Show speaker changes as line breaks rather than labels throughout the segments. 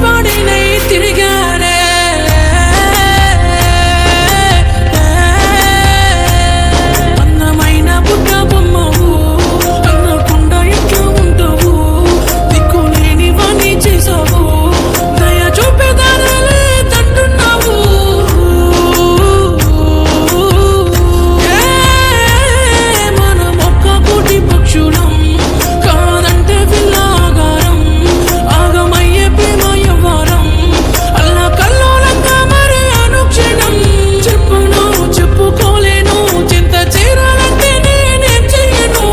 వాడినై తిరిగానే. అందమైన బుట్ట బొమ్మవు అన్నకుండా ఎట్లా ఉంటావు, దిక్కులేని వాణ్ణి చేసావు, దయ చూపేదారాలే తంటున్నావు. మనం ఒక్క కోటి పక్షులం కాదంటే విల్లాగారం, ఆగమయ్యే ప్రేమ యవ్వారం, అల్లా కల్లోలంగా మరి అనుక్షణం. చెప్పును చెప్పుకోలేను, చింత చేరాలంటే నేనేం చెయ్యను,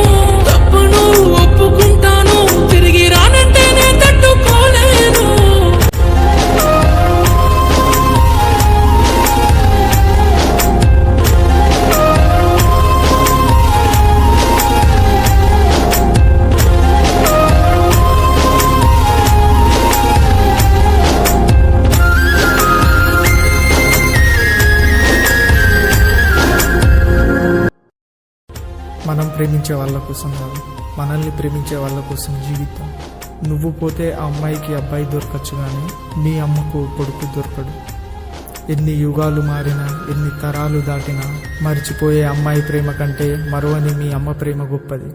తప్పును ఒప్పుకుంటాను, తిరిగి రానంటే నేను తట్టుకోలేను.
మనం ప్రేమించే వాళ్ళ కోసం కాదు, మనల్ని ప్రేమించే వాళ్ళ కోసం జీవితం. నువ్వు పోతే ఆ అమ్మాయికి అబ్బాయి దొరకచ్చు, కానీ నీ అమ్మకు కొడుకు దొరకడు. ఎన్ని యుగాలు మారినా, ఎన్ని తరాలు దాటినా మర్చిపోయే అమ్మాయి ప్రేమ కంటే మరువని మీ అమ్మ ప్రేమ గొప్పది.